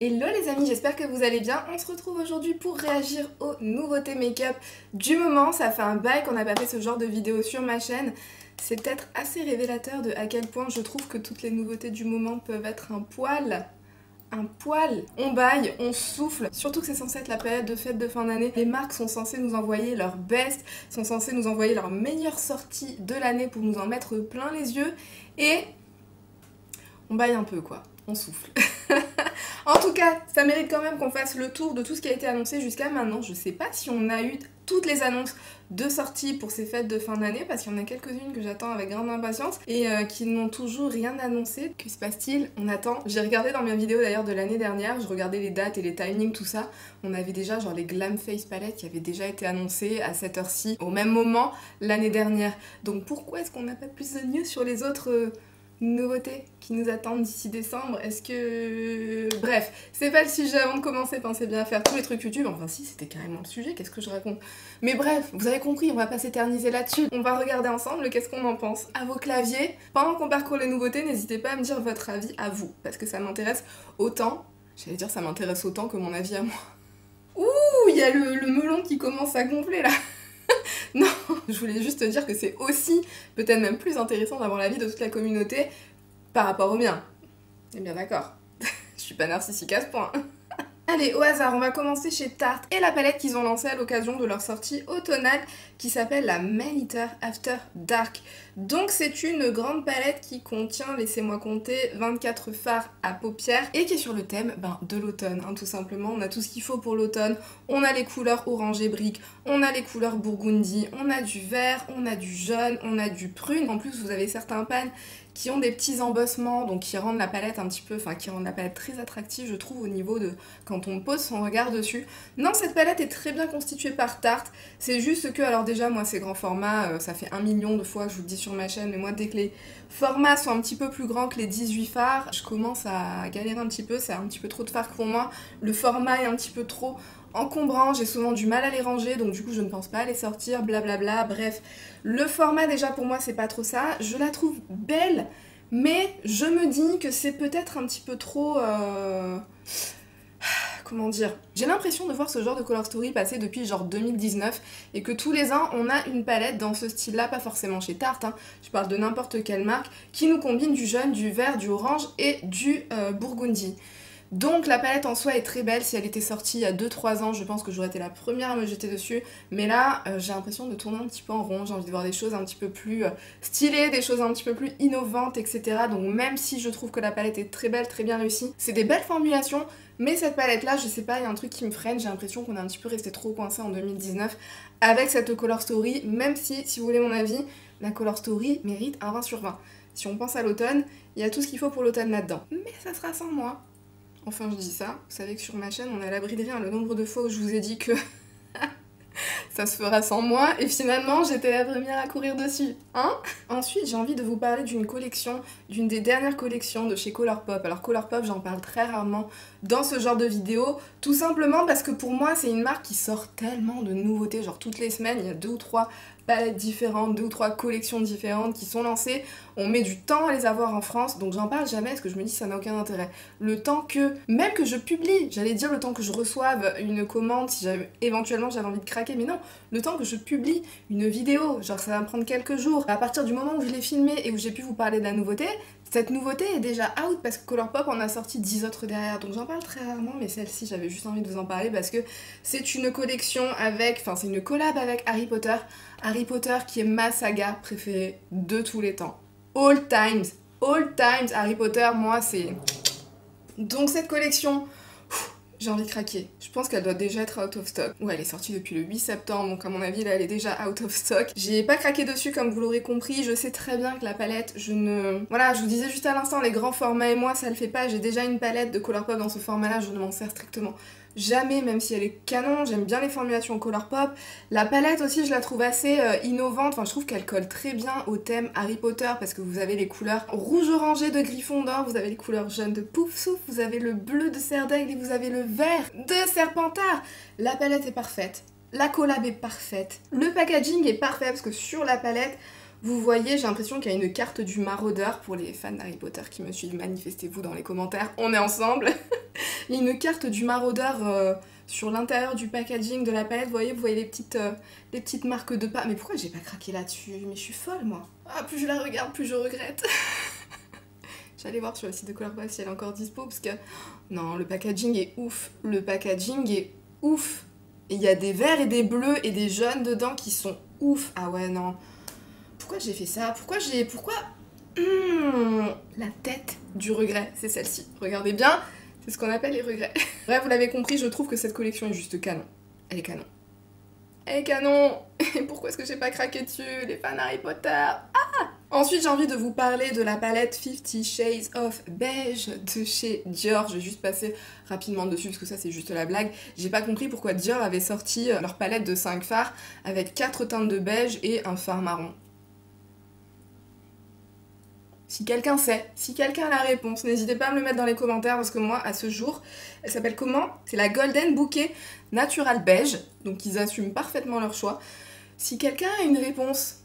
Hello les amis, j'espère que vous allez bien. On se retrouve aujourd'hui pour réagir aux nouveautés make-up du moment. Ça fait un bail qu'on n'a pas fait ce genre de vidéo sur ma chaîne. C'est peut-être assez révélateur de à quel point je trouve que toutes les nouveautés du moment peuvent être un poil. On baille, on souffle. Surtout que c'est censé être la période de fête de fin d'année. Les marques sont censées nous envoyer leurs best, sont censées nous envoyer leurs meilleures sorties de l'année pour nous en mettre plein les yeux. Et on baille un peu quoi, on souffle. En tout cas, ça mérite quand même qu'on fasse le tour de tout ce qui a été annoncé jusqu'à maintenant. Je sais pas si on a eu toutes les annonces de sortie pour ces fêtes de fin d'année, parce qu'il y en a quelques-unes que j'attends avec grande impatience et qui n'ont toujours rien annoncé. Que se passe-t-il? On attend. J'ai regardé dans mes vidéos d'ailleurs de l'année dernière, je regardais les dates et les timings, tout ça. On avait déjà genre les Glam Face Palette qui avaient déjà été annoncées à cette heure-ci, au même moment l'année dernière. Donc pourquoi est-ce qu'on n'a pas plus de news sur les autres nouveautés qui nous attendent d'ici décembre? Est-ce que... Bref, c'est pas le sujet. Avant de commencer, pensez bien à faire tous les trucs YouTube. Enfin si, c'était carrément le sujet, qu'est-ce que je raconte? Mais bref, vous avez compris, on va pas s'éterniser là-dessus. On va regarder ensemble qu'est-ce qu'on en pense à vos claviers. Pendant qu'on parcourt les nouveautés, n'hésitez pas à me dire votre avis à vous, parce que ça m'intéresse autant, j'allais dire ça m'intéresse autant que mon avis à moi. Ouh, il y a le melon qui commence à gonfler là. Non, je voulais juste te dire que c'est aussi, peut-être même plus intéressant d'avoir l'avis de toute la communauté par rapport au mien. Eh bien d'accord, je suis pas narcissique à ce point. Allez, au hasard, on va commencer chez Tarte et la palette qu'ils ont lancée à l'occasion de leur sortie automnale qui s'appelle la Man Eater After Dark. Donc c'est une grande palette qui contient, laissez-moi compter, 24 fards à paupières et qui est sur le thème de l'automne, tout simplement. On a tout ce qu'il faut pour l'automne, on a les couleurs orange et brique, on a les couleurs burgundy, on a du vert, on a du jaune, on a du prune. En plus vous avez certains pans qui ont des petits embossements, donc qui rendent la palette un petit peu, qui rendent la palette très attractive, je trouve, au niveau de quand on pose son regard dessus. Non, cette palette est très bien constituée par Tarte, c'est juste que, alors déjà, moi, ces grands formats, ça fait 1 million de fois que je vous le dis sur ma chaîne, mais moi, dès que les formats sont un petit peu plus grands que les 18 fards, je commence à galérer un petit peu, c'est un petit peu trop de fards pour moi, le format est un petit peu trop encombrant, j'ai souvent du mal à les ranger, donc du coup je ne pense pas à les sortir, blablabla, bref. Le format déjà pour moi c'est pas trop ça, je la trouve belle, mais je me dis que c'est peut-être un petit peu trop... Comment dire? J'ai l'impression de voir ce genre de color story passer depuis genre 2019 et que tous les ans on a une palette dans ce style là, pas forcément chez Tarte, je parle de n'importe quelle marque, qui nous combine du jaune, du vert, du orange et du burgundy. Donc la palette en soi est très belle, si elle était sortie il y a 2-3 ans, je pense que j'aurais été la première à me jeter dessus, mais là j'ai l'impression de tourner un petit peu en rond, j'ai envie de voir des choses un petit peu plus stylées, des choses un petit peu plus innovantes, etc. Donc même si je trouve que la palette est très belle, très bien réussie, c'est des belles formulations, mais cette palette là, je sais pas, il y a un truc qui me freine, j'ai l'impression qu'on est un petit peu resté trop coincé en 2019 avec cette color story, même si vous voulez mon avis, la color story mérite un 20 sur 20. Si on pense à l'automne, il y a tout ce qu'il faut pour l'automne là-dedans, mais ça sera sans moi. Enfin, je dis ça, vous savez que sur ma chaîne, on est à l'abri de rien. Le nombre de fois où je vous ai dit que ça se fera sans moi, et finalement, j'étais la première à courir dessus, Ensuite, j'ai envie de vous parler d'une collection, d'une des dernières collections de chez Colourpop. Alors Colourpop, j'en parle très rarement dans ce genre de vidéo, tout simplement parce que pour moi, c'est une marque qui sort tellement de nouveautés, genre toutes les semaines, il y a 2 ou 3 palettes différentes, 2 ou 3 collections différentes qui sont lancées. On met du temps à les avoir en France, donc j'en parle jamais parce que je me dis que ça n'a aucun intérêt. Le temps que, même que je publie, j'allais dire le temps que je reçoive une commande, si éventuellement j'avais envie de craquer, mais non, le temps que je publie une vidéo, genre ça va me prendre quelques jours. À partir du moment où je l'ai filmée et où j'ai pu vous parler de la nouveauté, cette nouveauté est déjà out parce que Colourpop en a sorti 10 autres derrière, donc j'en parle très rarement, mais celle-ci j'avais juste envie de vous en parler parce que c'est une collection avec, c'est une collab avec Harry Potter. Harry Potter qui est ma saga préférée de tous les temps. All times, Harry Potter, moi c'est... Donc cette collection, j'ai envie de craquer. Je pense qu'elle doit déjà être out of stock. Ouais, elle est sortie depuis le 8 septembre, donc à mon avis, là, elle est déjà out of stock. J'ai pas craqué dessus, comme vous l'aurez compris. Je sais très bien que la palette, Voilà, je vous disais juste à l'instant, les grands formats et moi, ça le fait pas. J'ai déjà une palette de Colourpop dans ce format-là, je ne m'en sers strictement jamais, même si elle est canon. J'aime bien les formulations Colourpop. La palette aussi, je la trouve assez innovante. Enfin, je trouve qu'elle colle très bien au thème Harry Potter parce que vous avez les couleurs rouge orangé de Gryffondor, vous avez les couleurs jaunes de Poufsouffle, vous avez le bleu de Serre d'Aigle et vous avez le vert de Serpentard. La palette est parfaite. La collab est parfaite. Le packaging est parfait parce que sur la palette, Vous voyez, j'ai l'impression qu'il y a une carte du maraudeur pour les fans d'Harry Potter qui me suivent. Manifestez-vous dans les commentaires, on est ensemble. Il y a une carte du maraudeur sur l'intérieur du packaging de la palette. Vous voyez les petites marques de pas. Mais pourquoi j'ai pas craqué là-dessus? Mais je suis folle, moi. Ah, plus je la regarde, plus je regrette. J'allais voir sur le site de Colourpop si elle est encore dispo, parce que... Non, le packaging est ouf. Le packaging est ouf. Et il y a des verts et des bleus et des jaunes dedans qui sont ouf. Ah ouais, non. Pourquoi j'ai fait ça? Pourquoi La tête du regret, c'est celle-ci. Regardez bien, c'est ce qu'on appelle les regrets. Bref, vous l'avez compris, je trouve que cette collection est juste canon. Elle est canon. Elle est canon. Et pourquoi est-ce que j'ai pas craqué dessus? Les fans Harry Potter. Ah! Ensuite, j'ai envie de vous parler de la palette 50 Shades of Beige de chez Dior. Je vais juste passer rapidement dessus parce que ça, c'est juste la blague. J'ai pas compris pourquoi Dior avait sorti leur palette de 5 fards avec 4 teintes de beige et un fard marron. Si quelqu'un sait, si quelqu'un a la réponse, n'hésitez pas à me le mettre dans les commentaires parce que moi, à ce jour, elle s'appelle comment? C'est la Golden Bouquet Natural Beige, donc ils assument parfaitement leur choix. Si quelqu'un a une réponse,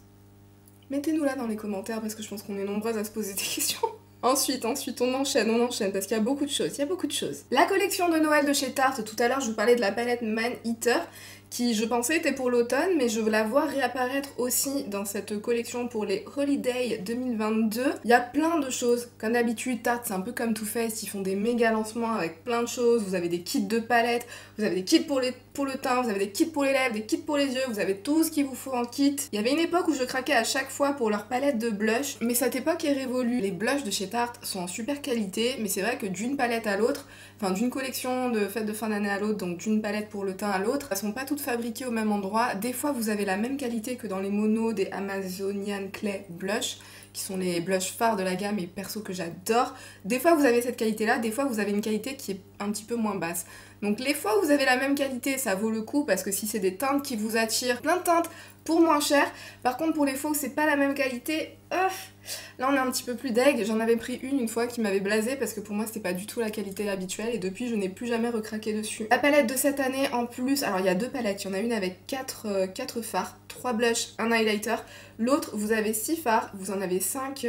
mettez-nous là dans les commentaires parce que je pense qu'on est nombreuses à se poser des questions. Ensuite, on enchaîne parce qu'il y a beaucoup de choses, La collection de Noël de chez Tarte, tout à l'heure je vous parlais de la palette Man Eater, qui je pensais était pour l'automne, mais je veux la voir réapparaître aussi dans cette collection pour les Holiday 2022. Il y a plein de choses, comme d'habitude Tarte c'est un peu comme Too Faced, ils font des méga lancements avec plein de choses, vous avez des kits de palettes, vous avez des kits pour le teint, vous avez des kits pour les lèvres, des kits pour les yeux, vous avez tout ce qu'il vous faut en kit. Il y avait une époque où je craquais à chaque fois pour leur palette de blush, mais cette époque est révolue. Les blushs de chez Tarte sont en super qualité, mais c'est vrai que d'une palette à l'autre, enfin d'une collection de fête de fin d'année à l'autre, donc d'une palette pour le teint à l'autre, elles sont pas toutes fabriquées au même endroit. Des fois vous avez la même qualité que dans les monos des Amazonian Clay Blush, qui sont les blushs phares de la gamme et perso que j'adore. Des fois vous avez cette qualité là, des fois vous avez une qualité qui est un petit peu moins basse. Donc les fois où vous avez la même qualité, ça vaut le coup parce que si c'est des teintes qui vous attirent, plein de teintes pour moins cher. Par contre pour les fois où c'est pas la même qualité, là on est un petit peu plus deg. J'en avais pris une fois qui m'avait blasé parce que pour moi c'était pas du tout la qualité habituelle et depuis je n'ai plus jamais recraqué dessus. La palette de cette année en plus, alors il y a deux palettes, il y en a une avec 4 fards, 3 blushs, un highlighter. L'autre vous avez 6 fards, vous en avez 5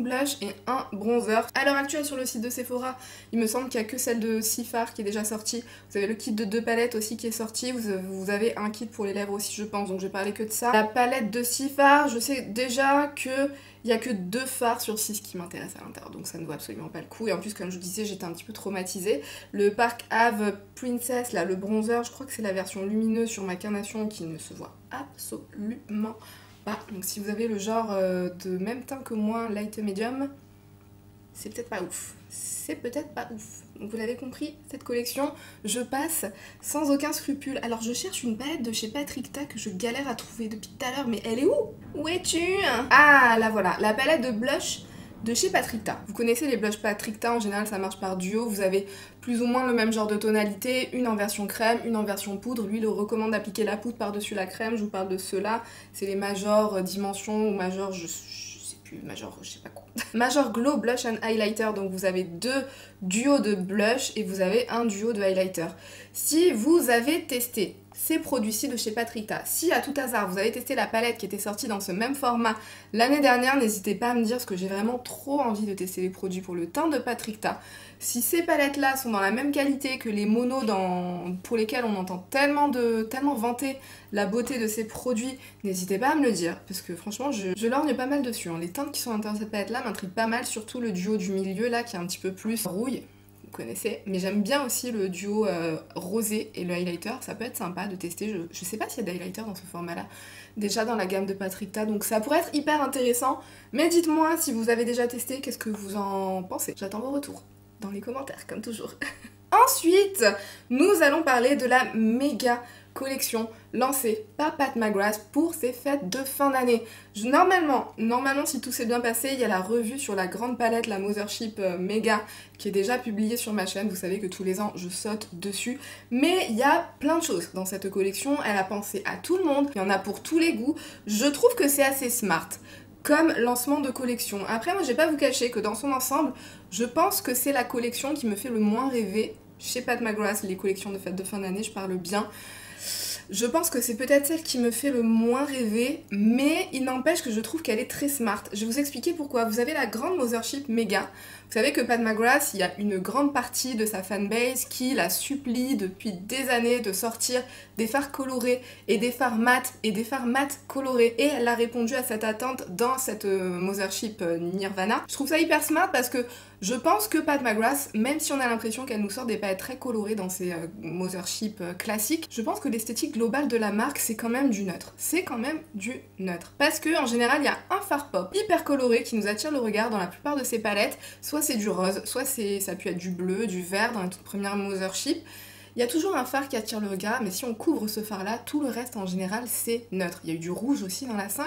blushs et un bronzer. À l'heure actuelle sur le site de Sephora, il me semble qu'il n'y a que celle de 6 fards qui est déjà sortie. Vous avez le kit de 2 palettes aussi qui est sorti, vous avez un kit pour les lèvres aussi je pense, donc je vais parler que de ça. La palette de 6 fards, je sais déjà que il n'y a que 2 fards sur 6 qui m'intéressent à l'intérieur, donc ça ne vaut absolument pas le coup. Et en plus, comme je vous disais, j'étais un petit peu traumatisée. Le Park Ave Princess, là, le bronzer, je crois que c'est la version lumineuse sur ma carnation qui ne se voit absolument pas. Donc si vous avez le genre de même teint que moi, light medium, c'est peut-être pas ouf. C'est peut-être pas ouf. Donc vous l'avez compris, cette collection, je passe sans aucun scrupule. Alors je cherche une palette de chez Patrickta que je galère à trouver depuis tout à l'heure, mais elle est où? Où es-tu? Ah, là voilà, la palette de blush de chez Patrickta. Vous connaissez les blushs Patrickta, en général ça marche par duo, vous avez plus ou moins le même genre de tonalité, une en version crème, une en version poudre. Lui il recommande d'appliquer la poudre par-dessus la crème, je vous parle de ceux-là, c'est les Major Dimension ou Major, je sais pas quoi. Major Glow Blush and Highlighter, donc vous avez 2 duos de blush et vous avez un duo de highlighter. Si vous avez testé ces produits-ci de chez Patrickta, si à tout hasard vous avez testé la palette qui était sortie dans ce même format l'année dernière, n'hésitez pas à me dire parce que j'ai vraiment trop envie de tester les produits pour le teint de Patrickta. Si ces palettes-là sont dans la même qualité que les monos pour lesquels on entend tellement vanter la beauté de ces produits, n'hésitez pas à me le dire, parce que franchement, je lorgne pas mal dessus. Les teintes qui sont à l'intérieur de cette palette-là m'intriguent pas mal, surtout le duo du milieu, là, qui est un petit peu plus rouille, vous connaissez. Mais j'aime bien aussi le duo rosé et le highlighter, ça peut être sympa de tester. Je sais pas s'il y a d'highlighter dans ce format-là, déjà dans la gamme de Patrickta, donc ça pourrait être hyper intéressant. Mais dites-moi si vous avez déjà testé, qu'est-ce que vous en pensez? J'attends vos retours dans les commentaires, comme toujours. Ensuite, nous allons parler de la méga collection lancée par Pat McGrath pour ses fêtes de fin d'année. Normalement, si tout s'est bien passé, il y a la revue sur la grande palette, la Mothership Mega, qui est déjà publiée sur ma chaîne. Vous savez que tous les ans, je saute dessus. Mais il y a plein de choses dans cette collection. Elle a pensé à tout le monde. Il y en a pour tous les goûts. Je trouve que c'est assez smart comme lancement de collection. Après, moi, je vais pas vous cacher que dans son ensemble, je pense que c'est la collection qui me fait le moins rêver chez Pat McGrath, les collections de fêtes de fin d'année, je parle bien. Je pense que c'est peut-être celle qui me fait le moins rêver, mais il n'empêche que je trouve qu'elle est très smart. Je vais vous expliquer pourquoi. Vous avez la grande Mothership Mega. Vous savez que Pat McGrath, il y a une grande partie de sa fanbase qui la supplie depuis des années de sortir des fards colorés et des fards mat et des fards mat colorés. Et elle a répondu à cette attente dans cette Mothership Nirvana. Je trouve ça hyper smart parce que je pense que Pat McGrath, même si on a l'impression qu'elle nous sort des palettes très colorées dans ses Mothership classiques, je pense que l'esthétique globale de la marque, c'est quand même du neutre. C'est quand même du neutre. Parce que en général, il y a un fard pop hyper coloré qui nous attire le regard dans la plupart de ses palettes. Soit c'est du rose, soit ça peut être du bleu, du vert dans les toutes premières Mothership. Il y a toujours un fard qui attire le regard, mais si on couvre ce fard-là, tout le reste en général c'est neutre. Il y a eu du rouge aussi dans la 5,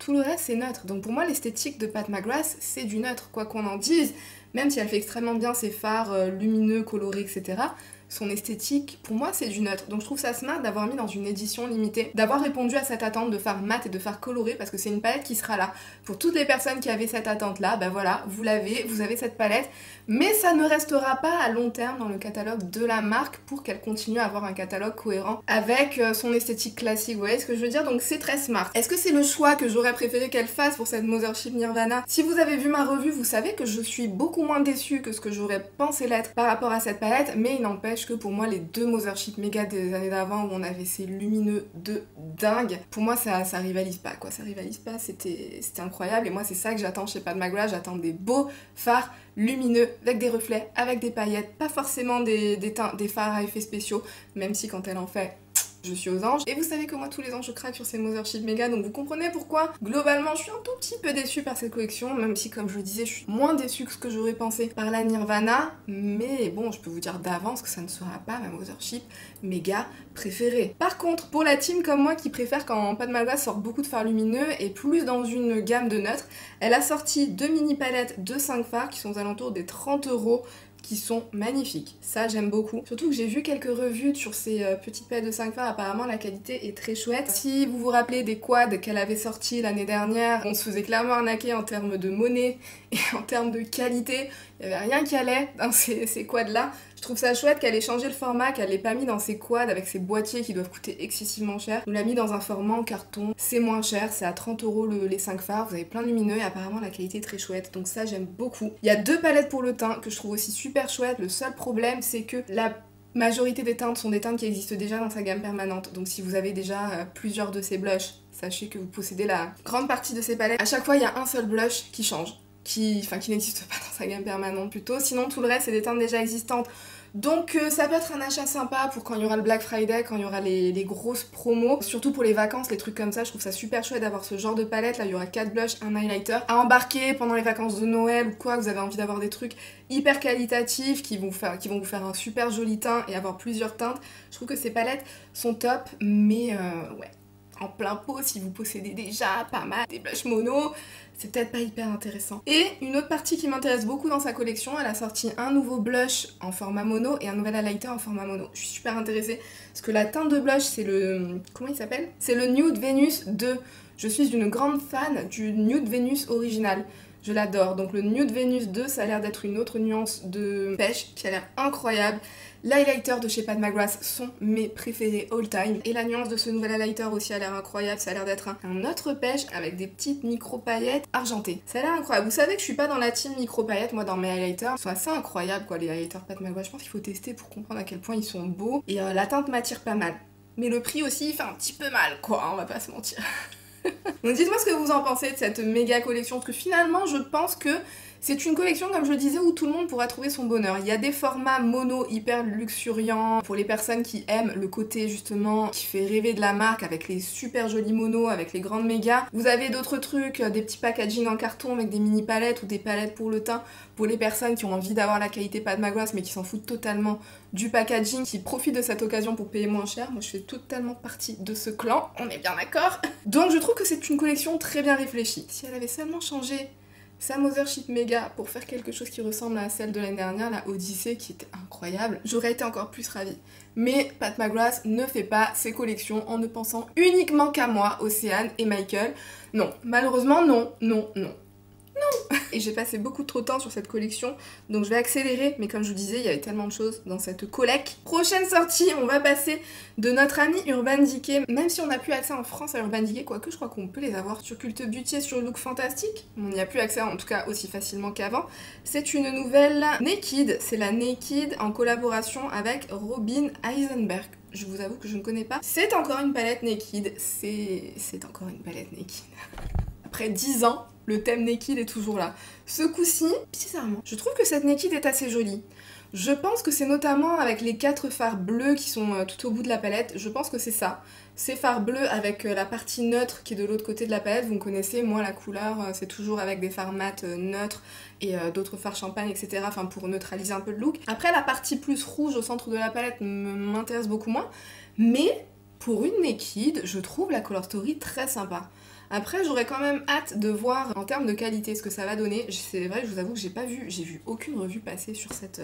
tout le reste c'est neutre. Donc pour moi l'esthétique de Pat McGrath c'est du neutre, quoi qu'on en dise, même si elle fait extrêmement bien ses fards lumineux, colorés, etc. Son esthétique, pour moi, c'est du neutre. Donc je trouve ça smart d'avoir mis dans une édition limitée, d'avoir répondu à cette attente de fards mat et de fards colorés, parce que c'est une palette qui sera là. Pour toutes les personnes qui avaient cette attente-là, ben voilà, vous avez cette palette, mais ça ne restera pas à long terme dans le catalogue de la marque pour qu'elle continue à avoir un catalogue cohérent avec son esthétique classique, vous voyez ce que je veux dire? Donc c'est très smart. Est-ce que c'est le choix que j'aurais préféré qu'elle fasse pour cette Mothership Nirvana? Si vous avez vu ma revue, vous savez que je suis beaucoup moins déçue que ce que j'aurais pensé l'être par rapport à cette palette, mais il n'empêche que pour moi les deux Mothership Mega des années d'avant où on avait ces lumineux de dingue, pour moi ça rivalise pas quoi, ça rivalise pas, c'était incroyable et moi c'est ça que j'attends chez Pat McGrath, j'attends des beaux fards lumineux avec des reflets, avec des paillettes, pas forcément des fards à effets spéciaux, même si quand elle en fait je suis aux anges. Et vous savez que moi tous les ans je craque sur ces Mothership Mega, donc vous comprenez pourquoi globalement je suis un tout petit peu déçue par cette collection, même si comme je le disais je suis moins déçue que ce que j'aurais pensé par la Nirvana, mais bon je peux vous dire d'avance que ça ne sera pas ma Mothership Mega préférée. Par contre pour la team comme moi qui préfère quand Pat McGrath sort beaucoup de fards lumineux et plus dans une gamme de neutres, elle a sorti deux mini palettes de 5 fards qui sont aux alentours des 30 €, qui sont magnifiques. Ça, j'aime beaucoup. Surtout que j'ai vu quelques revues sur ces petites palettes de 5 fards. Apparemment, la qualité est très chouette. Si vous vous rappelez des quads qu'elle avait sortis l'année dernière, on se faisait clairement arnaquer en termes de monnaie et en termes de qualité. Il n'y avait rien qui allait dans ces quads-là. Je trouve ça chouette qu'elle ait changé le format, qu'elle l'ait pas mis dans ses quads avec ses boîtiers qui doivent coûter excessivement cher. On l'a mis dans un format en carton. C'est moins cher, c'est à 30 € les 5 fards. Vous avez plein de lumineux et apparemment la qualité est très chouette. Donc ça, j'aime beaucoup. Il y a deux palettes pour le teint que je trouve aussi super chouettes. Le seul problème, c'est que la majorité des teintes sont des teintes qui existent déjà dans sa gamme permanente. Donc si vous avez déjà plusieurs de ces blushs, sachez que vous possédez la grande partie de ces palettes. À chaque fois, il y a un seul blush qui change. Qui n'existe pas dans sa gamme permanente plutôt. Sinon, tout le reste, c'est des teintes déjà existantes. Donc ça peut être un achat sympa pour quand il y aura le Black Friday, quand il y aura les grosses promos. Surtout pour les vacances, les trucs comme ça, je trouve ça super chouette d'avoir ce genre de palette. Là, il y aura 4 blushs, un highlighter à embarquer pendant les vacances de Noël ou quoi. Vous avez envie d'avoir des trucs hyper qualitatifs qui vont vous faire un super joli teint et avoir plusieurs teintes. Je trouve que ces palettes sont top, mais ouais, en plein pot, si vous possédez déjà pas mal des blushs mono, c'est peut-être pas hyper intéressant. Et une autre partie qui m'intéresse beaucoup dans sa collection, elle a sorti un nouveau blush en format mono et un nouvel highlighter en format mono. Je suis super intéressée parce que la teinte de blush, c'est le... comment il s'appelle? C'est le Nude Venus 2. Je suis une grande fan du Nude Venus original. Je l'adore. Donc le Nude Venus 2, ça a l'air d'être une autre nuance de pêche qui a l'air incroyable. L'highlighter de chez Pat McGrath sont mes préférés all time. Et la nuance de ce nouvel highlighter aussi a l'air incroyable. Ça a l'air d'être un autre pêche avec des petites micro-paillettes argentées. Ça a l'air incroyable. Vous savez que je suis pas dans la team micro-paillettes, moi dans mes highlighters. Ils sont assez incroyables quoi, les highlighters Pat McGrath. Je pense qu'il faut tester pour comprendre à quel point ils sont beaux. Et la teinte m'attire pas mal. Mais le prix aussi, il fait un petit peu mal quoi, on va pas se mentir. Donc dites-moi ce que vous en pensez de cette méga collection, parce que finalement je pense que c'est une collection, comme je le disais, où tout le monde pourra trouver son bonheur. Il y a des formats mono hyper luxuriants pour les personnes qui aiment le côté justement qui fait rêver de la marque avec les super jolis monos, avec les grandes mégas. Vous avez d'autres trucs, des petits packaging en carton avec des mini palettes ou des palettes pour le teint pour les personnes qui ont envie d'avoir la qualité Pat McGrath mais qui s'en foutent totalement du packaging, qui profitent de cette occasion pour payer moins cher. Moi je fais totalement partie de ce clan, on est bien d'accord. Donc je trouve que c'est une collection très bien réfléchie. Si elle avait seulement changé sa Mothership Mega pour faire quelque chose qui ressemble à celle de l'année dernière, la Odyssey, qui était incroyable, j'aurais été encore plus ravie. Mais Pat McGrath ne fait pas ses collections en ne pensant uniquement qu'à moi, Océane et Michael. Non, malheureusement non, non, non. Non. et j'ai passé beaucoup trop de temps sur cette collection, donc je vais accélérer, mais comme je vous disais, il y avait tellement de choses dans cette collecte. Prochaine sortie, on va passer de notre ami Urban Decay, même si on n'a plus accès en France à Urban Decay, quoique je crois qu'on peut les avoir sur Cult Beauty et sur Look Fantastique, on n'y a plus accès en tout cas aussi facilement qu'avant. C'est une nouvelle Naked, c'est la Naked en collaboration avec Robin Eisenberg. Je vous avoue que je ne connais pas. C'est encore une palette Naked, c'est encore une palette Naked. Après 10 ans, le thème Naked est toujours là. Ce coup-ci, bizarrement, je trouve que cette Naked est assez jolie. Je pense que c'est notamment avec les 4 fards bleus qui sont tout au bout de la palette, je pense que c'est ça. Ces fards bleus avec la partie neutre qui est de l'autre côté de la palette, vous me connaissez, moi la couleur c'est toujours avec des fards mat neutres et d'autres fards champagne, etc. Enfin pour neutraliser un peu le look. Après la partie plus rouge au centre de la palette m'intéresse beaucoup moins, mais pour une Naked, je trouve la color story très sympa. Après, j'aurais quand même hâte de voir en termes de qualité ce que ça va donner. C'est vrai, je vous avoue que j'ai vu aucune revue passer sur cette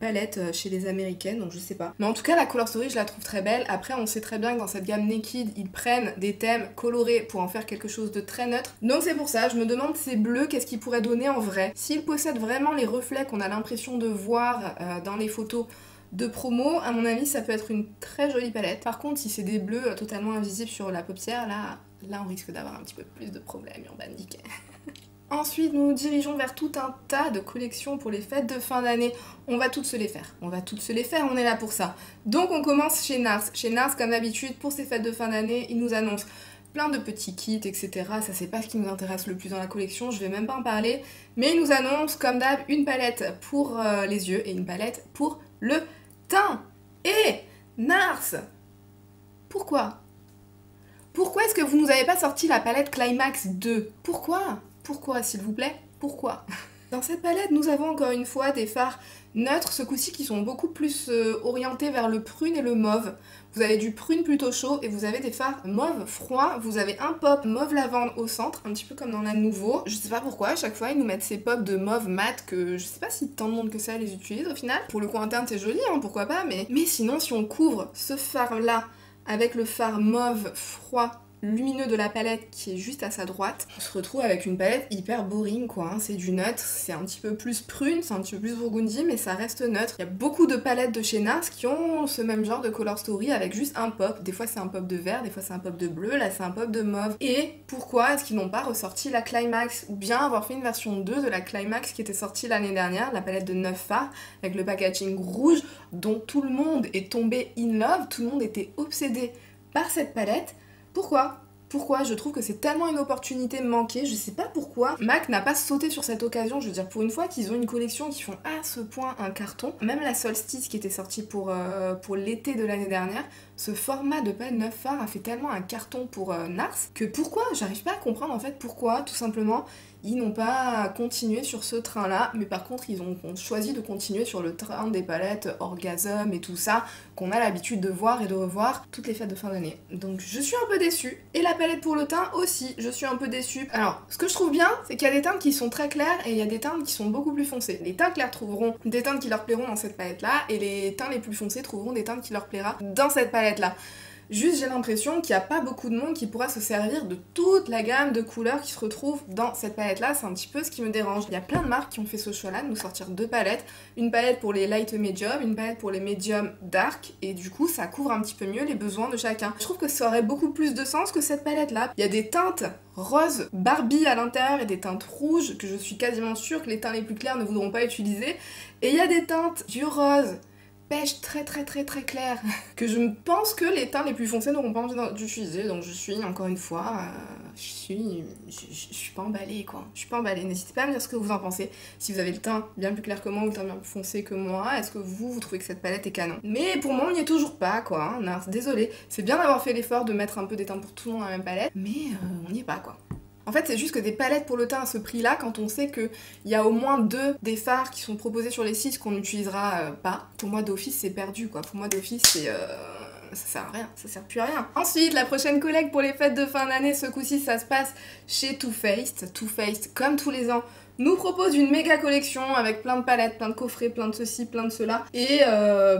palette chez les américaines, donc je sais pas. Mais en tout cas, la color story, je la trouve très belle. Après, on sait très bien que dans cette gamme Naked, ils prennent des thèmes colorés pour en faire quelque chose de très neutre. Donc c'est pour ça, je me demande ces bleus, qu'est-ce qu'ils pourraient donner en vrai. S'ils possèdent vraiment les reflets qu'on a l'impression de voir dans les photos de promo, à mon avis, ça peut être une très jolie palette. Par contre, si c'est des bleus totalement invisibles sur la paupière, là on risque d'avoir un petit peu plus de problèmes, Urban Decay. Ensuite, nous nous dirigeons vers tout un tas de collections pour les fêtes de fin d'année. On va toutes se les faire. On est là pour ça. Donc on commence chez Nars. Chez Nars, comme d'habitude, pour ces fêtes de fin d'année, ils nous annoncent plein de petits kits, etc. Ça, c'est pas ce qui nous intéresse le plus dans la collection, je vais même pas en parler. Mais ils nous annoncent, comme d'hab, une palette pour les yeux et une palette pour le teint. Et Nars, pourquoi est-ce que vous nous avez pas sorti la palette Climax 2? Pourquoi, s'il vous plaît? Pourquoi? Dans cette palette, nous avons encore une fois des fards neutres, ce coup-ci, qui sont beaucoup plus orientés vers le prune et le mauve. Vous avez du prune plutôt chaud et vous avez des fards mauve froid. Vous avez un pop mauve lavande au centre, un petit peu comme dans la Nouveau. Je sais pas pourquoi, à chaque fois, ils nous mettent ces pops de mauve mat que je sais pas si tant de monde que ça les utilise au final. Pour le coin interne, c'est joli, hein, pourquoi pas, mais sinon, si on couvre ce fard-là avec le fard mauve froid lumineux de la palette qui est juste à sa droite, on se retrouve avec une palette hyper boring quoi, hein. C'est du neutre, c'est un petit peu plus prune, c'est un petit peu plus burgundy, mais ça reste neutre. Il y a beaucoup de palettes de chez Nars qui ont ce même genre de color story avec juste un pop. Des fois c'est un pop de vert, des fois c'est un pop de bleu, là c'est un pop de mauve. Et pourquoi est-ce qu'ils n'ont pas ressorti la Climax, ou bien avoir fait une version 2 de la Climax qui était sortie l'année dernière, la palette de 9 fards, avec le packaging rouge dont tout le monde est tombé in love, tout le monde était obsédé par cette palette. Pourquoi je trouve que c'est tellement une opportunité manquée, je sais pas pourquoi. MAC n'a pas sauté sur cette occasion, je veux dire, pour une fois qu'ils ont une collection qui font à ce point un carton. Même la Solstice qui était sortie pour l'été de l'année dernière, ce format de palette 9 fards a fait tellement un carton pour Nars que pourquoi? J'arrive pas à comprendre en fait pourquoi, tout simplement. Ils n'ont pas continué sur ce train-là, mais par contre, ils ont choisi de continuer sur le train des palettes Orgasm et tout ça, qu'on a l'habitude de voir et de revoir toutes les fêtes de fin d'année. Donc je suis un peu déçue. Et la palette pour le teint aussi, je suis un peu déçue. Alors, ce que je trouve bien, c'est qu'il y a des teintes qui sont très claires et il y a des teintes qui sont beaucoup plus foncées. Les teintes claires trouveront des teintes qui leur plairont dans cette palette-là, et les teintes les plus foncés trouveront des teintes qui leur plaira dans cette palette-là. Juste, j'ai l'impression qu'il n'y a pas beaucoup de monde qui pourra se servir de toute la gamme de couleurs qui se retrouvent dans cette palette-là. C'est un petit peu ce qui me dérange. Il y a plein de marques qui ont fait ce choix-là, de nous sortir 2 palettes. Une palette pour les light medium, une palette pour les medium dark. Et du coup, ça couvre un petit peu mieux les besoins de chacun. Je trouve que ça aurait beaucoup plus de sens que cette palette-là. Il y a des teintes rose Barbie à l'intérieur et des teintes rouges que je suis quasiment sûre que les teints les plus clairs ne voudront pas utiliser. Et il y a des teintes du rose pêche très clair que je pense que les teints les plus foncés n'auront pas envie d'utiliser. Donc je suis, encore une fois, je suis pas emballée quoi. Je suis pas emballée. N'hésitez pas à me dire ce que vous en pensez. Si vous avez le teint bien plus clair que moi ou le teint bien plus foncé que moi, est-ce que vous trouvez que cette palette est canon? Mais pour moi on n'y est toujours pas quoi, hein. Nars, désolée. C'est bien d'avoir fait l'effort de mettre un peu des teintes pour tout le monde dans la même palette, mais on n'y est pas quoi. En fait, c'est juste que des palettes pour le teint à ce prix-là, quand on sait qu'il y a au moins 2 des fards qui sont proposés sur les sites qu'on n'utilisera pas, pour moi d'office c'est perdu quoi. Pour moi d'office c'est... ça sert à rien, ça sert plus à rien. Ensuite, la prochaine collecte pour les fêtes de fin d'année, ce coup-ci ça se passe chez Too Faced. Too Faced, comme tous les ans, nous propose une méga collection avec plein de palettes, plein de coffrets, plein de ceci, plein de cela. Et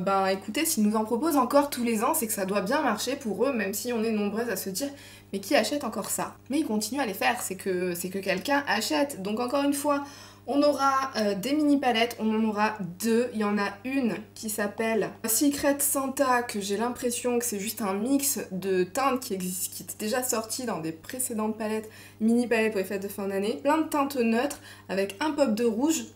ben écoutez, s'ils nous en proposent encore tous les ans, c'est que ça doit bien marcher pour eux, même si on est nombreuses à se dire mais qui achète encore ça? Mais ils continuent à les faire, c'est que quelqu'un achète. Donc encore une fois, on aura des mini palettes, on en aura deux. Il y en a une qui s'appelle Secret Santa, que j'ai l'impression que c'est juste un mix de teintes qui était déjà sorti dans des précédentes palettes, mini palettes pour les fêtes de fin d'année. Plein de teintes neutres avec un pop de rouge.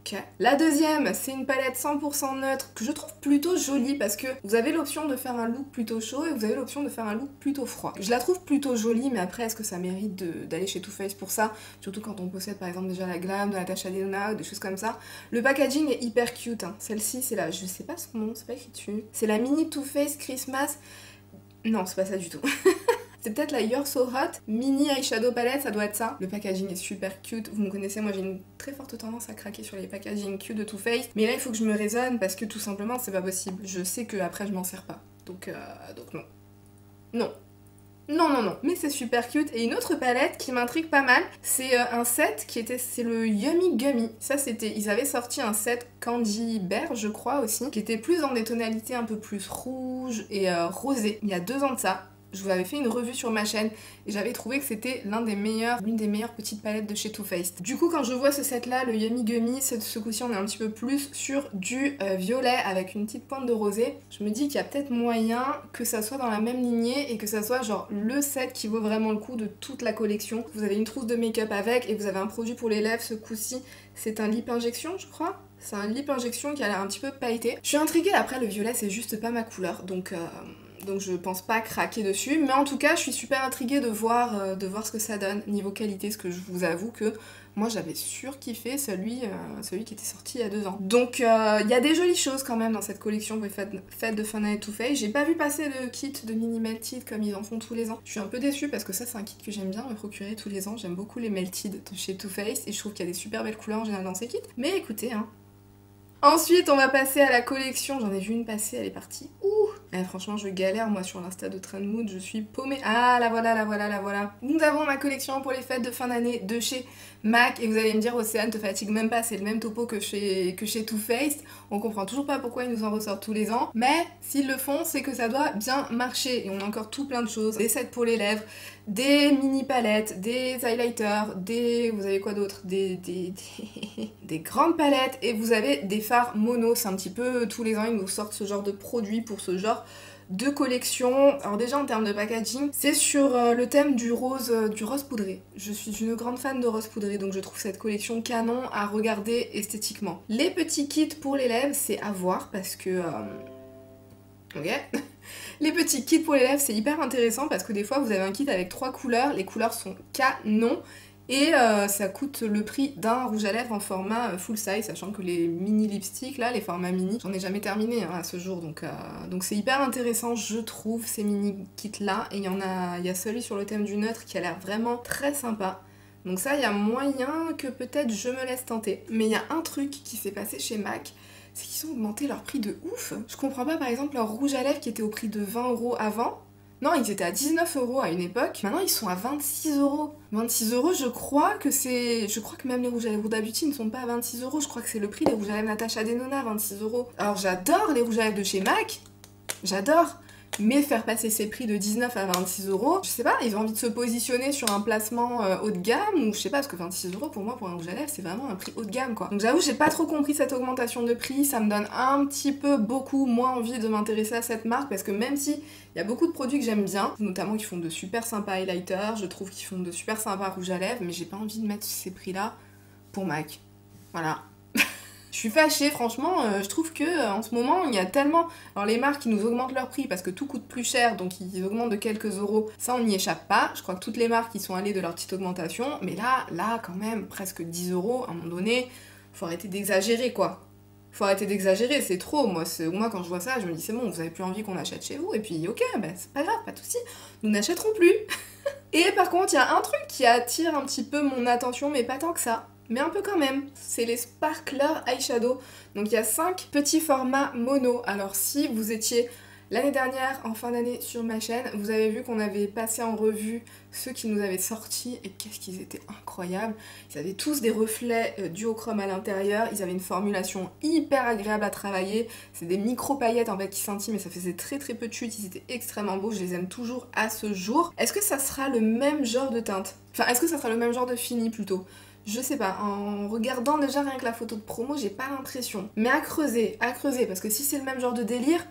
Okay. La deuxième, c'est une palette 100% neutre que je trouve plutôt jolie parce que vous avez l'option de faire un look plutôt chaud et vous avez l'option de faire un look plutôt froid. Je la trouve plutôt jolie, mais après, est-ce que ça mérite d'aller chez Too Faced pour ça? Surtout quand on possède par exemple déjà la Glam, de la Natasha Denona ou des choses comme ça. Le packaging est hyper cute. Hein. Celle-ci, c'est la, je sais pas son nom, c'est pas écrit dessus. C'est la mini Too Faced Christmas. Non, c'est pas ça du tout. C'est peut-être la You're So Hot mini eyeshadow palette, ça doit être ça. Le packaging est super cute, vous me connaissez, moi j'ai une très forte tendance à craquer sur les packaging cute de Too Faced. Mais là il faut que je me raisonne parce que tout simplement c'est pas possible. Je sais que après je m'en sers pas. Donc non. Non. Non, non, non, mais c'est super cute. Et une autre palette qui m'intrigue pas mal, c'est un set c'est le Yummy Gummy. Ça c'était, ils avaient sorti un set Candy Bear, je crois aussi, qui était plus dans des tonalités un peu plus rouges et rosées. Il y a 2 ans de ça. Je vous avais fait une revue sur ma chaîne et j'avais trouvé que c'était l'une des meilleures petites palettes de chez Too Faced. Du coup, quand je vois ce set là, le Yummy Gummy, ce coup-ci on est un petit peu plus sur du violet avec une petite pointe de rosé. Je me dis qu'il y a peut-être moyen que ça soit dans la même lignée et que ça soit genre le set qui vaut vraiment le coup de toute la collection. Vous avez une trousse de make-up avec et vous avez un produit pour les lèvres. Ce coup-ci, c'est un lip injection, je crois. C'est un lip injection qui a l'air un petit peu pailleté. Je suis intriguée, après le violet c'est juste pas ma couleur, donc je pense pas craquer dessus, mais en tout cas je suis super intriguée de voir ce que ça donne niveau qualité, ce que je vous avoue que moi j'avais surkiffé celui qui était sorti il y a 2 ans. Donc il y a des jolies choses quand même dans cette collection pour les fêtes de fin d'année Too Faced. J'ai pas vu passer le kit de mini melted comme ils en font tous les ans. Je suis un peu déçue parce que ça c'est un kit que j'aime bien me procurer tous les ans. J'aime beaucoup les melted de chez Too Faced et je trouve qu'il y a des super belles couleurs en général dans ces kits. Mais écoutez, hein. Ensuite, on va passer à la collection. J'en ai vu une passer, elle est partie. Ouh! Franchement, je galère, moi, sur l'insta de Trendmood, je suis paumée. Ah, la voilà, la voilà, la voilà. Nous avons ma collection pour les fêtes de fin d'année de chez MAC. Et vous allez me dire, Océane, te fatigue même pas, c'est le même topo que chez Too Faced. On comprend toujours pas pourquoi ils nous en ressortent tous les ans. Mais s'ils le font, c'est que ça doit bien marcher. Et on a encore tout plein de choses. Des sets pour les lèvres, des mini palettes, des highlighters, vous avez quoi d'autre, des grandes palettes, et vous avez des fards mono. C'est un petit peu tous les ans ils nous sortent ce genre de produits pour ce genre de collection. Alors déjà en termes de packaging, c'est sur le thème du rose poudré. Je suis une grande fan de rose poudré, donc je trouve cette collection canon à regarder esthétiquement. Les petits kits pour les lèvres, c'est à voir parce que ok. Les petits kits pour les lèvres, c'est hyper intéressant parce que des fois vous avez un kit avec 3 couleurs, les couleurs sont canon et ça coûte le prix d'un rouge à lèvres en format full size, sachant que les mini lipsticks là, les formats mini, j'en ai jamais terminé hein, à ce jour, donc c'est hyper intéressant je trouve ces mini kits là, et il y a celui sur le thème du neutre qui a l'air vraiment très sympa. Donc ça, il y a moyen que peut-être je me laisse tenter. Mais il y a un truc qui s'est passé chez MAC, c'est qu'ils ont augmenté leur prix de ouf. Je comprends pas par exemple leur rouge à lèvres qui était au prix de 20 € avant. Non, ils étaient à 19 € à une époque. Maintenant, ils sont à 26 €. 26 €, je crois que même les rouges à lèvres Huda Beauty ne sont pas à 26 €. Je crois que c'est le prix des rouges à lèvres Natasha Denona, 26 €. Alors j'adore les rouges à lèvres de chez MAC. J'adore. Mais faire passer ces prix de 19 à 26 €, je sais pas, ils ont envie de se positionner sur un placement haut de gamme, ou je sais pas, parce que 26 € pour moi, pour un rouge à lèvres, c'est vraiment un prix haut de gamme quoi. Donc j'avoue, j'ai pas trop compris cette augmentation de prix, ça me donne un petit peu beaucoup moins envie de m'intéresser à cette marque, parce que même si il y a beaucoup de produits que j'aime bien, notamment qui font de super sympas highlighters, je trouve qu'ils font de super sympas rouges à lèvres, mais j'ai pas envie de mettre ces prix là pour MAC. Voilà. Je suis fâchée, franchement, je trouve que en ce moment, il y a tellement... Alors les marques, ils nous augmentent leur prix parce que tout coûte plus cher, donc ils augmentent de quelques euros. Ça, on n'y échappe pas. Je crois que toutes les marques, ils sont allées de leur petite augmentation. Mais là, quand même, presque 10 €, à un moment donné, faut arrêter d'exagérer, quoi. Faut arrêter d'exagérer, c'est trop. Moi, quand je vois ça, je me dis, c'est bon, vous avez plus envie qu'on achète chez vous. Et puis, ok, bah, c'est pas grave, pas de soucis. Nous n'achèterons plus. Et par contre, il y a un truc qui attire un petit peu mon attention, mais pas tant que ça. Mais un peu quand même, c'est les Sparkler Eyeshadow. Donc il y a 5 petits formats mono. Alors si vous étiez L'année dernière, en fin d'année sur ma chaîne, vous avez vu qu'on avait passé en revue ceux qui nous avaient sortis et qu'est-ce qu'ils étaient incroyables. Ils avaient tous des reflets duochrome à l'intérieur, ils avaient une formulation hyper agréable à travailler, c'est des micro paillettes en fait qui scintillent mais ça faisait très peu de chute, ils étaient extrêmement beaux, je les aime toujours à ce jour. Est-ce que ça sera le même genre de teinte? Enfin, est-ce que ça sera le même genre de fini plutôt? Je sais pas, en regardant déjà rien que la photo de promo, j'ai pas l'impression. Mais à creuser, parce que si c'est le même genre de délire,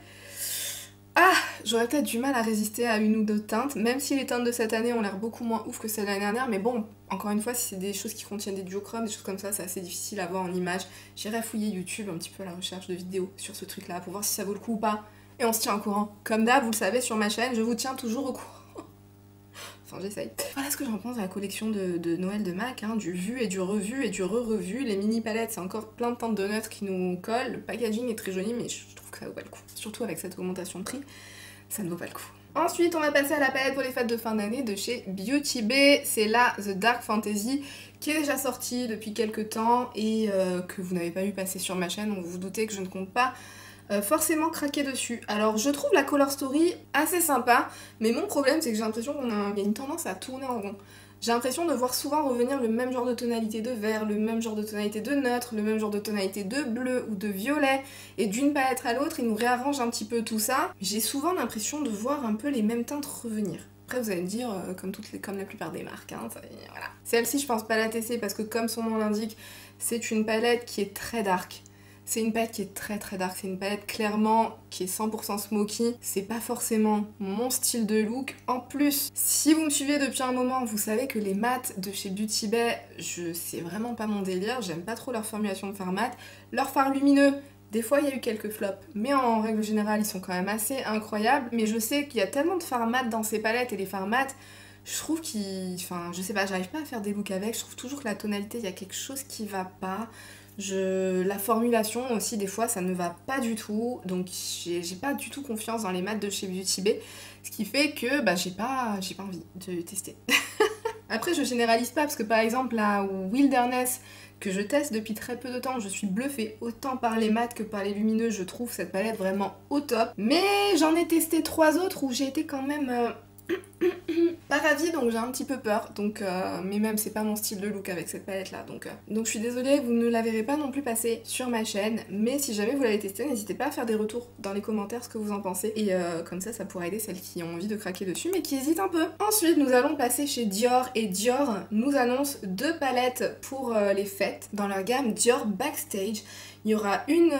j'aurais peut-être du mal à résister à une ou deux teintes, même si les teintes de cette année ont l'air beaucoup moins ouf que celles de l'année dernière, mais bon, encore une fois, si c'est des choses qui contiennent des duochromes, des choses comme ça, c'est assez difficile à voir en image. J'irai fouiller YouTube un petit peu à la recherche de vidéos sur ce truc-là pour voir si ça vaut le coup ou pas. Et on se tient au courant. Comme d'hab, vous le savez, sur ma chaîne, je vous tiens toujours au courant. Enfin, j'essaye. Voilà ce que j'en pense de la collection de Noël de MAC, hein, du vu et du revu et du re-revu. Les mini palettes, c'est encore plein de teintes de neutres qui nous collent. Le packaging est très joli, mais je trouve que ça vaut pas le coup. Surtout avec cette augmentation de prix, ça ne vaut pas le coup. Ensuite, on va passer à la palette pour les fêtes de fin d'année de chez Beauty Bay. C'est la The Dark Fantasy qui est déjà sortie depuis quelques temps et que vous n'avez pas vu passer sur ma chaîne, donc vous vous doutez que je ne compte pas forcément craquer dessus. Alors je trouve la color story assez sympa, mais mon problème c'est que j'ai l'impression qu'il y a une tendance à tourner en rond. J'ai l'impression de voir souvent revenir le même genre de tonalité de vert, le même genre de tonalité de neutre, le même genre de tonalité de bleu ou de violet, et d'une palette à l'autre, ils nous réarrangent un petit peu tout ça. J'ai souvent l'impression de voir un peu les mêmes teintes revenir. Après vous allez me dire, comme la plupart des marques, hein, voilà. Celle-ci je pense pas la tester parce que comme son nom l'indique, c'est une palette qui est très dark. C'est une palette qui est très dark, c'est une palette clairement qui est 100% smoky. C'est pas forcément mon style de look. En plus, si vous me suivez depuis un moment, vous savez que les mats de chez Beauty Bay, c'est vraiment pas mon délire. J'aime pas trop leur formulation de fard mat. Leurs fards lumineux, des fois il y a eu quelques flops, mais en règle générale ils sont quand même assez incroyables. Mais je sais qu'il y a tellement de fards mat dans ces palettes et les fards mat, je trouve enfin je sais pas, j'arrive pas à faire des looks avec. Je trouve toujours que la tonalité, il y a quelque chose qui va pas. La formulation aussi, des fois, ça ne va pas du tout. Donc, j'ai pas du tout confiance dans les mats de chez Beauty Bay. Ce qui fait que j'ai pas envie de tester. Après, je généralise pas parce que par exemple, la Wilderness que je teste depuis très peu de temps, je suis bluffée autant par les mats que par les lumineux. Je trouve cette palette vraiment au top. Mais j'en ai testé 3 autres où j'ai été quand même pas ravie, donc j'ai un petit peu peur, donc mais même c'est pas mon style de look avec cette palette là, donc je suis désolée, vous ne la verrez pas non plus passer sur ma chaîne, mais si jamais vous l'avez testé, n'hésitez pas à faire des retours dans les commentaires ce que vous en pensez, et comme ça pourra aider celles qui ont envie de craquer dessus mais qui hésitent un peu. Ensuite nous allons passer chez Dior, et Dior nous annonce 2 palettes pour les fêtes dans leur gamme Dior Backstage. Il y aura une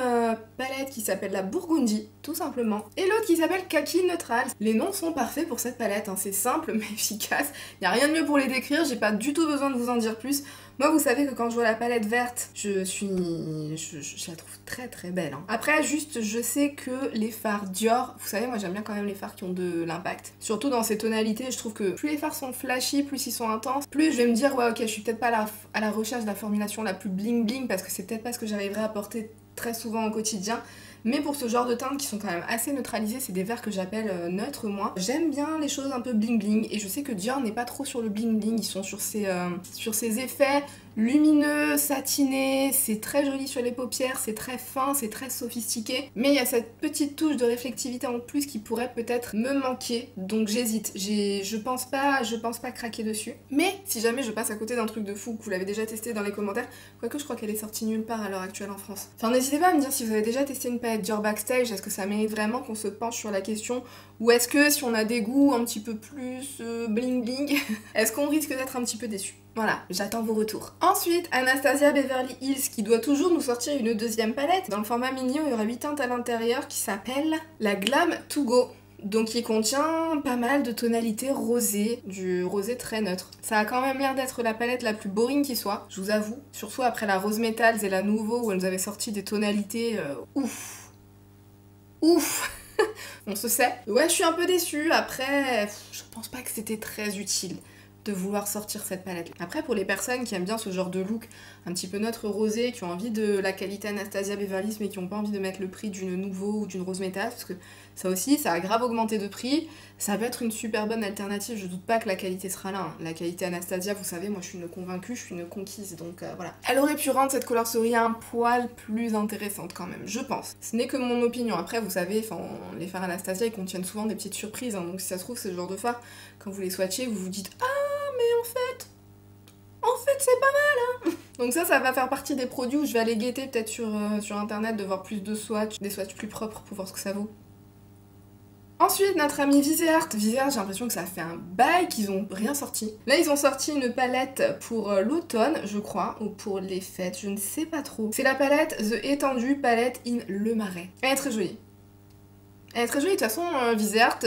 palette qui s'appelle la Burgundy, tout simplement, et l'autre qui s'appelle Kaki Neutral. Les noms sont parfaits pour cette palette, hein. C'est simple mais efficace, il n'y a rien de mieux pour les décrire, j'ai pas du tout besoin de vous en dire plus. Moi vous savez que quand je vois la palette verte, je la trouve très belle, hein. Après juste je sais que les fards Dior, vous savez moi j'aime bien quand même les fards qui ont de l'impact. Surtout dans ces tonalités, je trouve que plus les fards sont flashy, plus ils sont intenses, plus je vais me dire ouais ok je suis peut-être pas à la recherche de la formulation la plus bling bling parce que c'est peut-être pas ce que j'arriverai à porter très souvent au quotidien. Mais pour ce genre de teintes qui sont quand même assez neutralisées, c'est des verts que j'appelle neutres moi. J'aime bien les choses un peu bling bling et je sais que Dior n'est pas trop sur le bling bling, ils sont sur ces effets lumineux, satinés, c'est très joli sur les paupières, c'est très fin, c'est très sophistiqué. Mais il y a cette petite touche de réflectivité en plus qui pourrait peut-être me manquer, donc j'hésite. Je pense pas craquer dessus. Mais si jamais je passe à côté d'un truc de fou, que vous l'avez déjà testé dans les commentaires, quoique je crois qu'elle est sortie nulle part à l'heure actuelle en France. Enfin n'hésitez pas à me dire si vous avez déjà testé une palette Dior Backstage, est-ce que ça mérite vraiment qu'on se penche sur la question, ou est-ce que si on a des goûts un petit peu plus bling bling, est-ce qu'on risque d'être un petit peu déçu? Voilà, j'attends vos retours. Ensuite, Anastasia Beverly Hills qui doit toujours nous sortir une 2e palette. Dans le format mini, il y aura 8 teintes à l'intérieur qui s'appelle la Glam To Go. Donc il contient pas mal de tonalités rosées, du rosé très neutre. Ça a quand même l'air d'être la palette la plus boring qui soit, je vous avoue. Surtout après la Rose Metals et la Nouveau où elles nous avaient sorti des tonalités ouf. On se sait. Ouais, je suis un peu déçue. Après, je pense pas que c'était très utile de vouloir sortir cette palette. Après, pour les personnes qui aiment bien ce genre de look un petit peu neutre rosé, qui ont envie de la qualité Anastasia Beverly Hills mais qui n'ont pas envie de mettre le prix d'une Nouveau ou d'une Rose Métal, parce que ça aussi, ça a grave augmenté de prix, ça peut être une super bonne alternative, je doute pas que la qualité sera là. Hein. La qualité Anastasia, vous savez, moi je suis une convaincue, je suis une conquise, donc voilà. Elle aurait pu rendre cette colostory un poil plus intéressante quand même, je pense. Ce n'est que mon opinion, après vous savez, les fards Anastasia ils contiennent souvent des petites surprises, hein, donc si ça se trouve c'est ce genre de fard, quand vous les swatchez, vous vous dites « Ah mais en fait c'est pas mal hein !» Donc ça va faire partie des produits où je vais aller guetter peut-être sur internet, de voir plus de swatchs, des swatchs plus propres pour voir ce que ça vaut. Ensuite, notre ami Viseart. Viseart, j'ai l'impression que ça fait un bail qu'ils ont rien sorti. Là, ils ont sorti une palette pour l'automne, je crois, ou pour les fêtes, je ne sais pas trop. C'est la palette The Étendue Palette in Le Marais. Elle est très jolie. Elle est très jolie, de toute façon, Viseart,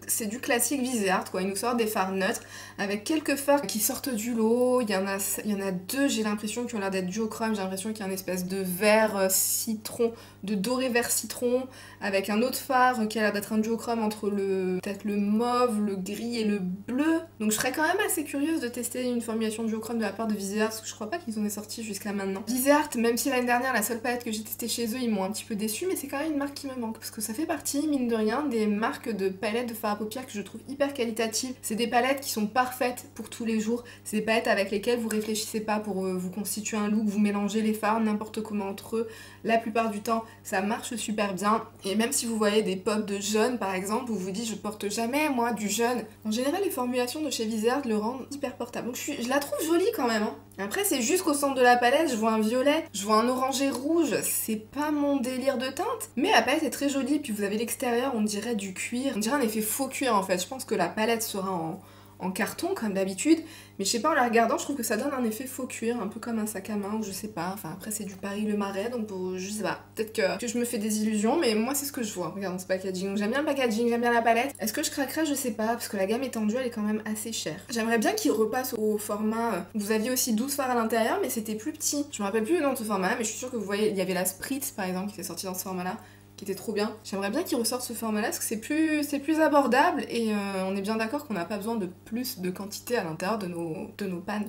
c'est du classique Viseart, quoi. Ils nous sortent des fards neutres, avec quelques fards qui sortent du lot. Il y en a deux, j'ai l'impression, qui ont l'air d'être duochrome. J'ai l'impression qu'il y a une espèce de vert citron, de doré vert citron, avec un autre fard qui a l'air d'être un duochrome entre peut-être le mauve, le gris et le bleu. Donc je serais quand même assez curieuse de tester une formulation duochrome de la part de Viseart, parce que je crois pas qu'ils en aient sorti jusqu'à maintenant. Viseart, même si l'année dernière, la seule palette que j'ai testée chez eux, ils m'ont un petit peu déçue, mais c'est quand même une marque qui me manque, parce que ça fait partie, mine de rien, des marques de palettes de fard à paupières que je trouve hyper qualitatives. C'est des palettes qui sont parfaites pour tous les jours. C'est des palettes avec lesquelles vous réfléchissez pas pour vous constituer un look, vous mélangez les fards n'importe comment entre eux. La plupart du temps, ça marche super bien. Et même si vous voyez des pops de jaune par exemple, vous vous dites je porte jamais moi du jaune. En général, les formulations de chez Viseart le rendent hyper portable. Donc je la trouve jolie quand même. Hein. Après, c'est juste qu'au centre de la palette, je vois un violet, je vois un orangé rouge. C'est pas mon délire de teinte. Mais la palette est très jolie. Puis vous avez l'extérieur, on dirait du cuir. On dirait un effet faux cuir en fait. Je pense que la palette sera en carton comme d'habitude, mais je sais pas, en la regardant je trouve que ça donne un effet faux cuir, un peu comme un sac à main ou je sais pas, enfin après c'est du Paris Le Marais donc je sais pas, peut-être que je me fais des illusions, mais moi c'est ce que je vois, regardons ce packaging, donc j'aime bien le packaging, j'aime bien la palette. Est-ce que je craquerai? Je sais pas, parce que la gamme étendue elle est quand même assez chère. J'aimerais bien qu'il repasse au format, vous aviez aussi 12 fards à l'intérieur mais c'était plus petit, je me rappelle plus le nom de ce format là, mais je suis sûre que vous voyez, il y avait la Spritz par exemple qui était sortie dans ce format là, qui était trop bien. J'aimerais bien qu'ils ressortent ce format-là parce que c'est plus abordable et on est bien d'accord qu'on n'a pas besoin de plus de quantité à l'intérieur de nos pannes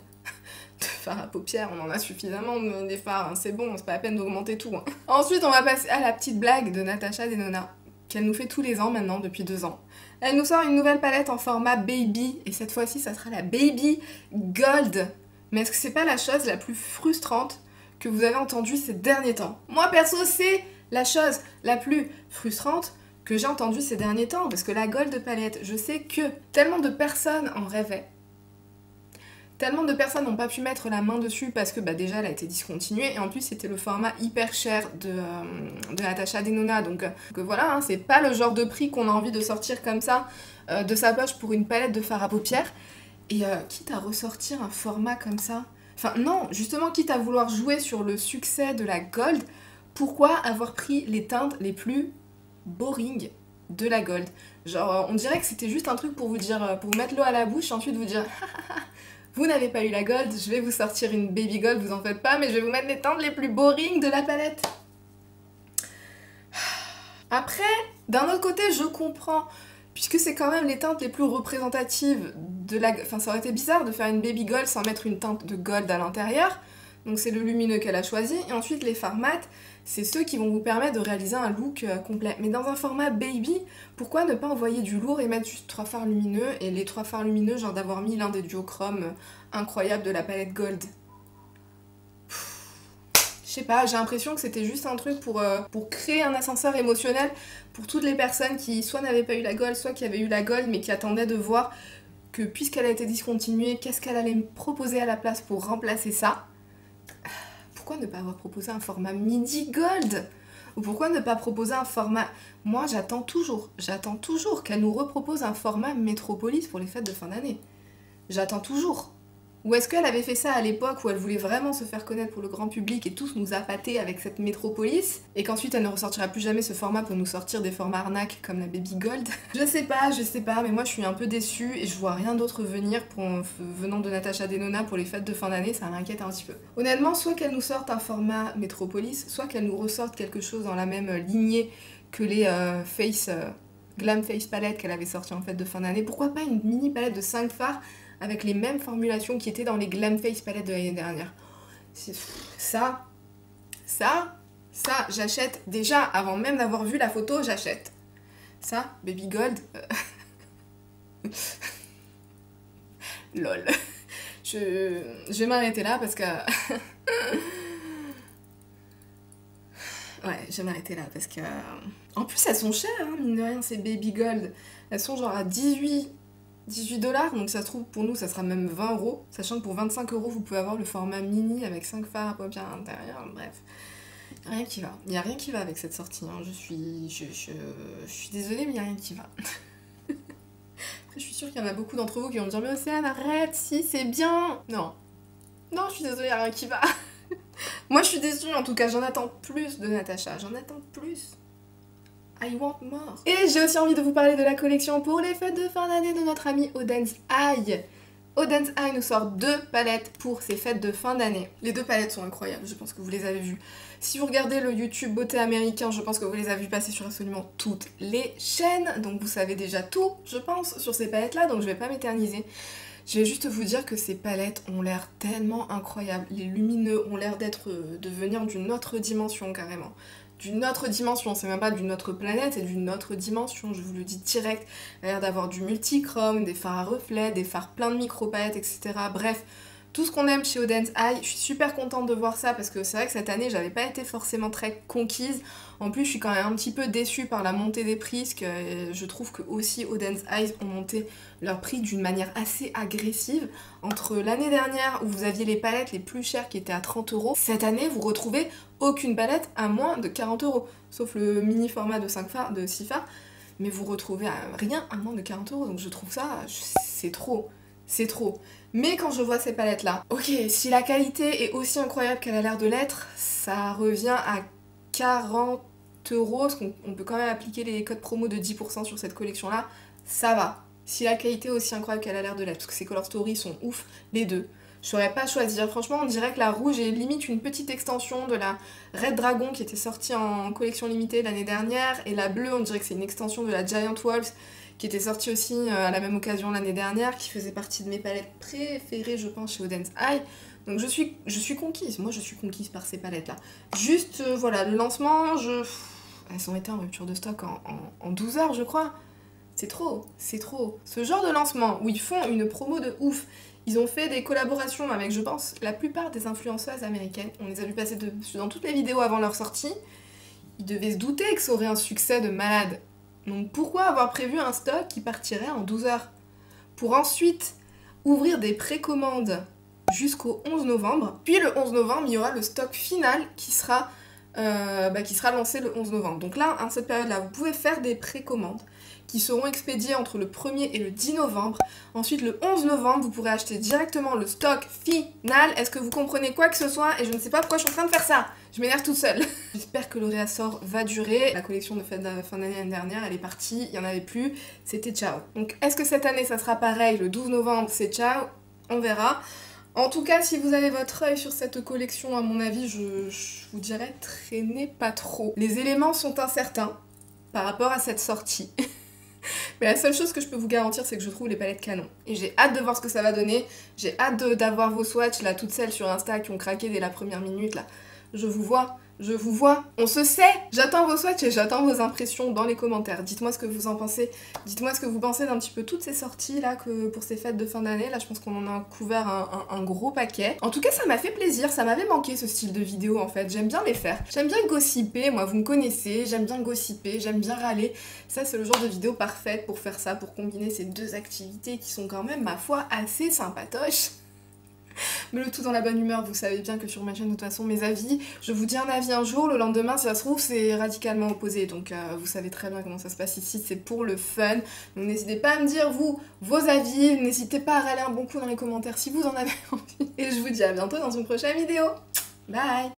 de fards à paupières. On en a suffisamment des fards, hein, c'est bon, c'est pas la peine d'augmenter tout. Hein. Ensuite, on va passer à la petite blague de Natasha Denona qu'elle nous fait tous les ans maintenant depuis 2 ans. Elle nous sort une nouvelle palette en format Baby et cette fois-ci, ça sera la Baby Gold. Mais est-ce que c'est pas la chose la plus frustrante que vous avez entendue ces derniers temps? Moi perso, c'est la chose la plus frustrante que j'ai entendue ces derniers temps, parce que la Gold Palette, je sais que tellement de personnes en rêvaient, tellement de personnes n'ont pas pu mettre la main dessus parce que déjà elle a été discontinuée, et en plus c'était le format hyper cher de Natasha Denona, donc voilà, hein, c'est pas le genre de prix qu'on a envie de sortir comme ça de sa poche pour une palette de fard à paupières, et quitte à ressortir un format comme ça, enfin non, justement quitte à vouloir jouer sur le succès de la Gold, pourquoi avoir pris les teintes les plus boring de la Gold? Genre, on dirait que c'était juste un truc pour vous dire, pour vous mettre l'eau à la bouche et ensuite vous dire vous n'avez pas eu la Gold, je vais vous sortir une Baby Gold, vous en faites pas, mais je vais vous mettre les teintes les plus boring de la palette. Après, d'un autre côté, je comprends, puisque c'est quand même les teintes les plus représentatives de la... Enfin, ça aurait été bizarre de faire une Baby Gold sans mettre une teinte de Gold à l'intérieur. Donc c'est le lumineux qu'elle a choisi, et ensuite les fards mat, c'est ceux qui vont vous permettre de réaliser un look complet. Mais dans un format baby, pourquoi ne pas envoyer du lourd et mettre juste 3 fards lumineux, et les 3 fards lumineux, genre d'avoir mis l'un des duochromes incroyables de la palette Gold. Je sais pas, j'ai l'impression que c'était juste un truc pour créer un ascenseur émotionnel pour toutes les personnes qui soit n'avaient pas eu la Gold, soit qui avaient eu la Gold, mais qui attendaient de voir que puisqu'elle a été discontinuée, qu'est-ce qu'elle allait me proposer à la place pour remplacer ça. Pourquoi ne pas avoir proposé un format midi Gold? Ou pourquoi ne pas proposer un format... Moi j'attends toujours qu'elle nous repropose un format Métropolis pour les fêtes de fin d'année. J'attends toujours. Ou est-ce qu'elle avait fait ça à l'époque où elle voulait vraiment se faire connaître pour le grand public et tous nous appâter avec cette Métropolis, et qu'ensuite elle ne ressortira plus jamais ce format pour nous sortir des formats arnaques comme la Baby Gold? Je sais pas, mais moi je suis un peu déçue et je vois rien d'autre venir venant de Natasha Denona pour les fêtes de fin d'année, ça m'inquiète un petit peu. Honnêtement, soit qu'elle nous sorte un format Métropolis, soit qu'elle nous ressorte quelque chose dans la même lignée que les Glam Face Palette qu'elle avait sorti en fête de fin d'année. Pourquoi pas une mini palette de 5 fards avec les mêmes formulations qui étaient dans les Glam Face palettes de l'année dernière. Ça, j'achète déjà, avant même d'avoir vu la photo, j'achète. Ça, Baby Gold... Lol. Je vais m'arrêter là parce que... Ouais, je vais m'arrêter là parce que... En plus, elles sont chères, hein, mine de rien, ces Baby Gold. Elles sont genre à 18 $, donc ça se trouve, pour nous, ça sera même 20 €. Sachant que pour 25 €, vous pouvez avoir le format mini avec 5 fards à paupières à l'intérieur, bref. Rien qui va. Il n'y a rien qui va avec cette sortie, hein. Je suis désolée, mais il n'y a rien qui va. Après, je suis sûre qu'il y en a beaucoup d'entre vous qui vont me dire « Mais Océane, arrête, si, c'est bien !» Non. Non, je suis désolée, il n'y a rien qui va. Moi, je suis déçue, en tout cas, j'en attends plus de Natasha. J'en attends plus. I want more. Et j'ai aussi envie de vous parler de la collection pour les fêtes de fin d'année de notre ami Odense Eye. Odense Eye nous sort 2 palettes pour ses fêtes de fin d'année. Les 2 palettes sont incroyables, je pense que vous les avez vues. Si vous regardez le YouTube beauté américain, je pense que vous les avez vues passer sur absolument toutes les chaînes. Donc vous savez déjà tout, je pense, sur ces palettes-là, donc je vais pas m'éterniser. Je vais juste vous dire que ces palettes ont l'air tellement incroyables. Les lumineux ont l'air de venir d'une autre dimension carrément. D'une autre dimension, c'est même pas d'une autre planète, c'est d'une autre dimension, je vous le dis direct. Il a l'air d'avoir du multichrome, des fards à reflets, des fards plein de micro-palettes, etc. Bref, tout ce qu'on aime chez Odense Eye. Je suis super contente de voir ça parce que c'est vrai que cette année, j'avais pas été forcément très conquise. En plus, je suis quand même un petit peu déçue par la montée des prix, parce que je trouve que aussi Odense Eye ont monté leur prix d'une manière assez agressive. Entre l'année dernière, où vous aviez les palettes les plus chères qui étaient à 30 €, cette année, vous retrouvez aucune palette à moins de 40 €, sauf le mini format de 6 fards, mais vous retrouvez rien à moins de 40 €, donc je trouve ça, c'est trop. C'est trop. Mais quand je vois ces palettes là, ok, si la qualité est aussi incroyable qu'elle a l'air de l'être, ça revient à 40 €, parce qu'on peut quand même appliquer les codes promo de 10% sur cette collection là, ça va. Si la qualité est aussi incroyable qu'elle a l'air de l'être, parce que ces Color Story sont ouf, les deux. Je saurais pas choisir, franchement on dirait que la rouge est limite une petite extension de la Red Dragon qui était sortie en collection limitée l'année dernière, et la bleue on dirait que c'est une extension de la Giant Wolves qui était sortie aussi à la même occasion l'année dernière, qui faisait partie de mes palettes préférées je pense chez Odense Eye. Donc je suis conquise, moi je suis conquise par ces palettes là. Juste voilà, le lancement, elles ont été en rupture de stock en 12 heures je crois. C'est trop, c'est trop. Ce genre de lancement où ils font une promo de ouf, ils ont fait des collaborations avec, je pense, la plupart des influenceuses américaines. On les a vu passer dans toutes les vidéos avant leur sortie. Ils devaient se douter que ça aurait un succès de malade. Donc pourquoi avoir prévu un stock qui partirait en 12 heures? Pour ensuite ouvrir des précommandes jusqu'au 11 novembre. Puis le 11 novembre, il y aura le stock final qui sera lancé le 11 novembre. Donc là, à cette période-là, vous pouvez faire des précommandes qui seront expédiées entre le 1er et le 10 novembre. Ensuite, le 11 novembre, vous pourrez acheter directement le stock final. Est-ce que vous comprenez quoi que ce soit? Et je ne sais pas pourquoi je suis en train de faire ça. Je m'énerve toute seule. J'espère que le réassort va durer. La collection de fête de fin d'année l'année dernière, elle est partie, il n'y en avait plus, c'était ciao. Donc est-ce que cette année, ça sera pareil? Le 12 novembre, c'est ciao? On verra. En tout cas, si vous avez votre œil sur cette collection, à mon avis, je vous dirais, traînez pas trop. Les éléments sont incertains par rapport à cette sortie. Mais la seule chose que je peux vous garantir, c'est que je trouve les palettes canon. Et j'ai hâte de voir ce que ça va donner. J'ai hâte d'avoir vos swatchs, là, toutes celles sur Insta qui ont craqué dès la première minute, là. Je vous vois. On se sait. J'attends vos swatchs et j'attends vos impressions dans les commentaires. Dites-moi ce que vous en pensez. Dites-moi ce que vous pensez d'un petit peu toutes ces sorties là pour ces fêtes de fin d'année. Là, je pense qu'on en a couvert un gros paquet. En tout cas, ça m'a fait plaisir. Ça m'avait manqué ce style de vidéo en fait. J'aime bien les faire. J'aime bien gossiper. Moi, vous me connaissez. J'aime bien gossiper. J'aime bien râler. Ça, c'est le genre de vidéo parfaite pour faire ça, pour combiner ces deux activités qui sont quand même, ma foi, assez sympatoches. Mais le tout dans la bonne humeur, vous savez bien que sur ma chaîne de toute façon mes avis, je vous dis un avis un jour, le lendemain si ça se trouve c'est radicalement opposé, donc vous savez très bien comment ça se passe ici, c'est pour le fun, donc n'hésitez pas à me dire vous, vos avis, n'hésitez pas à râler un bon coup dans les commentaires si vous en avez envie, et je vous dis à bientôt dans une prochaine vidéo, bye.